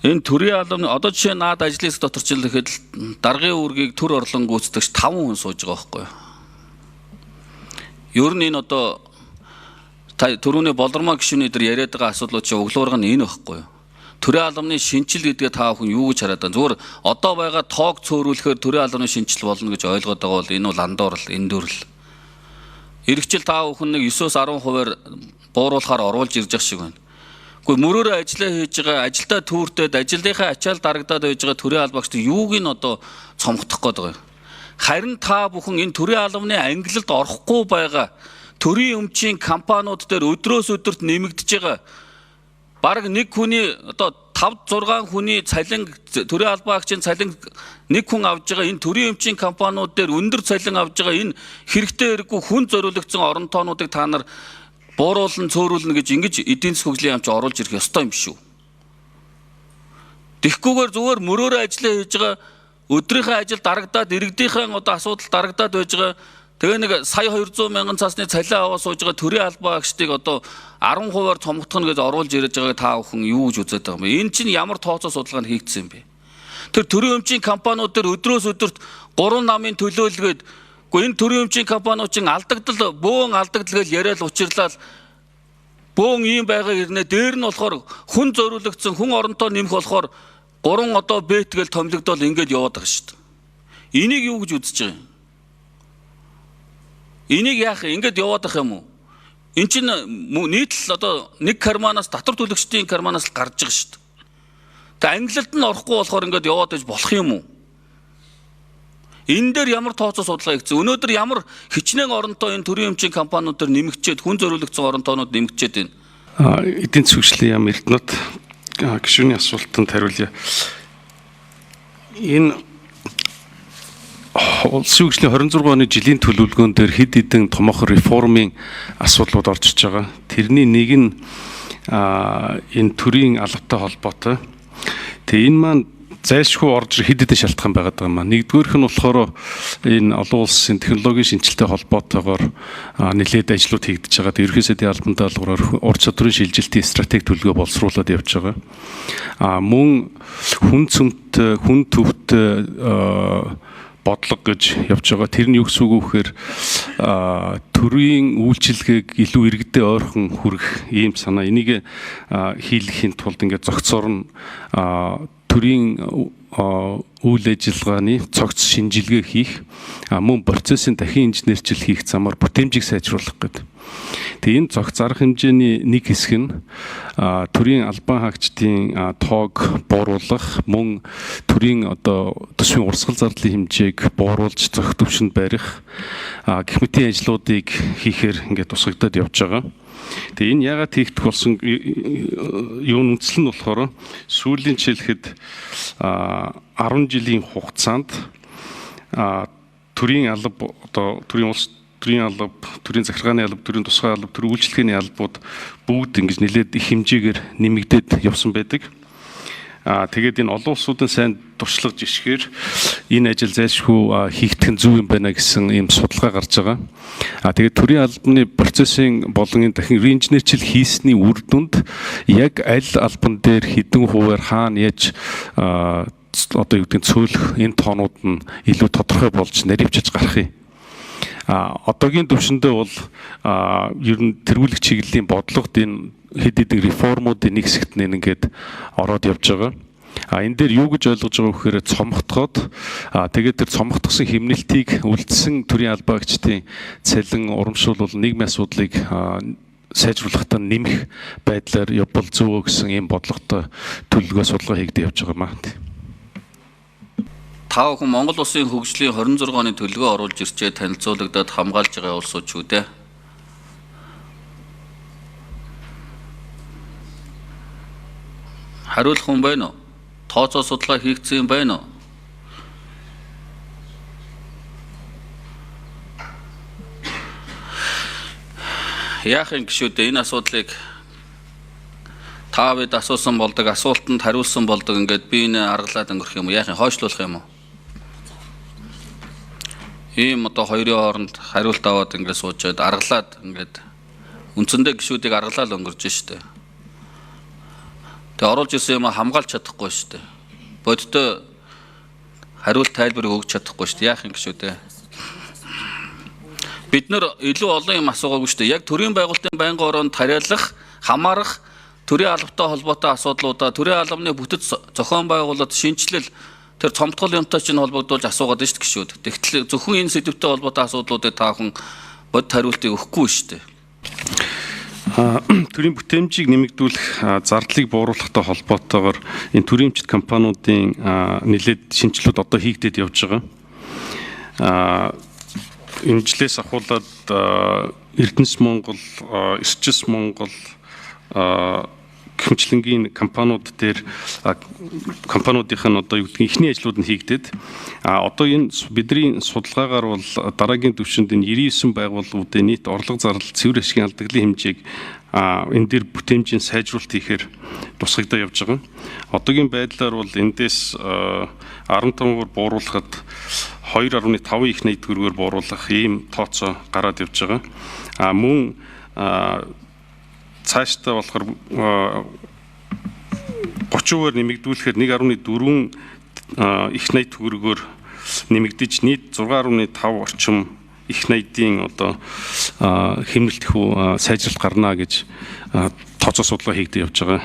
Энэ төрийн албаны одоо жишээ наад ажлын хэсэг дотор ч л ихэд даргын үүргийг төр орлон гүйцэтгэж 5 хүн сууж байгаа байхгүй юу? Ер нь энэ одоо төрөүний болормоо гишүүний дээр яриад байгаа асуудлууд чи өглөөрг нь энэ байхгүй юу? Төрийн албаны шинжил гэдгээ та бүхэн юу гэж хараад байна? Зүгээр одоо байгаа тоог цөөрүүлэхээр төрийн албаны шинжил болно гэж ойлгоод байгаа бол энэ бол андуурл, эндүрл. Иргэжил та бүхэн нэг 9-10%-аар бууруулахаар оруулж ирж байгаа шиг байна. Гэхдээ мөрөөрөө ажиллаа хийж байгаа, ажилдаа түүртэд, ажилдынхаа ачаал дарагдаад байж байгаа төрийн албаагчид юуг нь одоо цомгдох гээд байгаа юм. Харин та бүхэн энэ төрийн албаны ангилалд орохгүй байгаа төрийн өмчийн компаниуд дээр өдрөөс өдөрт нэмэгдэж байгаа бараг нэг хүний одоо 5-6 хүний цалин төрийн албаагчийн цалин нэг хүн авж байгаа энэ төрийн өмчийн компаниуд дээр өндөр цалин авж байгаа энэ хэрэгтэй хэрэггүй хүн зориулагдсан оронтоонуудыг та нар бууруулан цөөрүүлнэ гэж ингэж эдийн засгийн хөгжлийн яамч оруулж ирэх ёстой юм шүү. Тэгхгүйгээр зүгээр мөрөөрөө ажиллаа хийж байгаа өдрийнхөө ажил дарагдаад иргэдийнхээ одоо асуудал дарагдаад байж байгаа тэгээ нэг сая 200 мянган цасны цалин аваа сууж байгаа төрийн албаагчдыг одоо 10%-аар цомгдох нь гэж оруулж ирж байгааг та бүхэн юу гэж үзээд байгаа юм бэ? Энэ чинь ямар тооцоо судалгаа нь хийгдсэн юм бэ? Тэр төрийн өмчийн компаниуд дээр өдрөөс өдөрт 3 намын төлөөлгээд энэ төрийн өмчийн компаниудын алдагдал бөөн алдагдал гэж яриад учирлал бөөн ийм байгаа хэрнээ дээр нь болохоор хүн зориулагдсан хүн оронтоо нэмэх болохоор 3 одоо бэтгэл томилогдол ингэж яваад байгаа шүү дээ. Энийг юу гэж үзэж байгаа юм? Энийг яах ингэж яваад байгаа юм уу? Энд чинь нийтлэл одоо нэг карманаас татвар төлөгчдийн карманаас л гарч байгаа шүү дээ. Тэгээ ангилалд нь орохгүй болохоор ингэж яваад иж болох юм уу? Энэ дээр ямар тооцоо судалгаа хийгдсэн? Өнөөдөр ямар хичнээн оронтой энэ төрийн өмчийн компаниуд дээр нэмэгдчихэд хүн зориулагдсан оронтоонууд нэмэгдчихэд байна. Эдийн засгийн яам Эрдэнэт гишүүний асуултанд хариулъя. Энэ улсын хөгжлийн 26 оны жилийн төлөвлөгөөн дээр хэд хэдэн томоохон реформын асуудлууд орж иж байгаа. Тэрний нэг нь энэ төрийн албатай холбоотой. Тэгээ энэ маань зайлшгүй орж хэд хэдэн шалтгаан байгаад байгаа юм аа. Нэгдүгээрх нь болохоор энэ олон улсын технологийн шинжилтэй холбоотойгоор нэлээд ажлууд хийгдэж байгаа. Ерөнхий сайдын албан даалгавраар ур чадварын шилжилтийн стратеги төлөвлөгөө боловсруулад явж байгаа. Мөн хүн цөмтэй, хүн төвтэй бодлого гэж явж байгаа. Тэр нь юу гэсэн үг вэ гэхээр төрийн үйлчилгээг илүү иргэдэд ойрхон хүргэх ийм санаа. Энийг хийлгэхийн тулд ингээд зохицоор нь төрийн үйл ажиллагааны цогц шинжилгээ хийх, мөн процессын дахин инженерчил хийх замаар бүтээмжийг сайжруулах гэдэг. Тэгээ энэ цогц арга хэмжээний нэг хэсэг нь төрийн албан хаагчдын тоог бууруулах, мөн төрийн одоо төсвийн урсгал зардлын хэмжээг бууруулж зохих төвшөнд барих гэх мэтийн ажлуудыг хийхээр ингээд тусгагдаад явж байгаа. Тэгээ энэ яагаад хийгдэх болсон юун үндэслэл нь болохоор сүүлийн жишээлхэд 10 жилийн хугацаанд төрийн алба одоо төрийн улс төрийн алба, төрийн захиргааны алба, төрийн тусгай алба, төрийн үйлчилгээний албууд бүгд ингэж нэлээд их хэмжээгээр нэмэгдээд явсан байдаг. Тэгээд энэ олон улсуудын сайн туршлага жишгээр энэ ажил зайлшгүй хийгдэх нь зөв юм байна гэсэн ийм судалгаа гарч байгаа. Тэгээд төрийн албаны процессын болгонын дахин реинженерчил хийсний үр дүнд яг аль албан дээр хэдэн хувиар хаана яаж одоо юу гэдэг цөөлөх энэ тоонууд нь илүү тодорхой болж наривчж гарах юм. Одоогийн төвшөндөө бол ер нь тэргүүлэх чиглэлийн бодлогод энэ хэд хэдэн реформуудын нэг хэсэгт ингээд ороод явж байгаа. Энэ дээр юу гэж ойлгож байгаа вэ гэхээр цомгтоход тэгээд тэр цомгтгсан хэмнэлтийг үлдсэн төрийн албаагчдын цалин урамшуул нийгмийн асуудлыг сайжруулахтаа нэмэх байдлаар явбал зөв гэсэн ийм бодлоготой төлөвлөгөө судалгаа хийгдэж явж байгаа маа. Та бүхэн Монгол Улсын хөгжлийн 26 оны төлөвлөгөө оруулж ирчээ танилцуулагдаад хамгаалж байгаа улсууд ч үү дээ. Хариулах хүн байна уу? Тооцоо судалгаа хийгдсэн юм байна уу? Яах юм гişүүд энэ асуудлыг та бид асуусан болдог, асуултанд хариулсан болдог ингээд би энэ аргалаад өнгөрөх юм уу? Яах юм? Хойшлуулах юм уу? Ийм одоо хоёрын хооронд хариулт аваад ингээд суужаад аргалаад ингээд үндсэндээ гişүүдийг аргалаад өнгөрж штэ. Тэгээ оруулж ирсэн юм хамгаалж чадахгүй шүү дээ. Бодтой хариулт тайлбарыг өгч чадахгүй шүү дээ. Яах юм гişүү дээ. Бид нэр илүү олон юм асуугаагүй шүү дээ. Яг төрийн байгуулалтын байнгын ороонд тариалах, хамаарах төрийн албатай холбоотой асуудлуудаа төрийн албаны бүтэц зохион байгуулалт шинжилэл тэр цомтгол юмтай чинь холбогдуулж асуугаад байна шүү дээ. Тэгтэл зөвхөн энэ сэдвтэй холбоотой асуудлуудыг та бүхэн бод хариултыг өгөхгүй шүү дээ. Төрийн бүтээмжийг нэмэгдүүлэх зардлыг бууруулахтай холбоотойгоор энэ төрийн эмчит компаниудын нэлээд шинжилүүд одоо хийгдээд явж байгаа. Энэ жилээс ахуулаад Эрдэнэс Монгол, Эрчис Монгол гэмчлэнгийн компаниуд дээр компаниудынх нь одоо юу гэдгийг ихний ажлууд нь хийгдээд одоо энэ бидний судалгаагаар бол дараагийн түвшинд энэ 99 байгууллагуудын нийт орлого зардал цэвэр ашигын алдагдлын хэмжээг энэ дээр бүтээмжийн сайжруулалт хийхээр тусгагдаа явж байгаа. Одоогийн байдлаар бол эндээс 15% бууруулахад 2.5 их найт төгрөгөөр бууруулах ийм тооцоо гараад явж байгаа. Мөн цаашдаа болохоор 30%-аар нэмэгдүүлэхээр 1.4 их найт төгрөгөөр нэмэгдэж нийт 6.5 орчим их найдын одоо хэмнэлт сайжралт гарна гэж тооцоо судалгаа хийгдэж явж байгаа.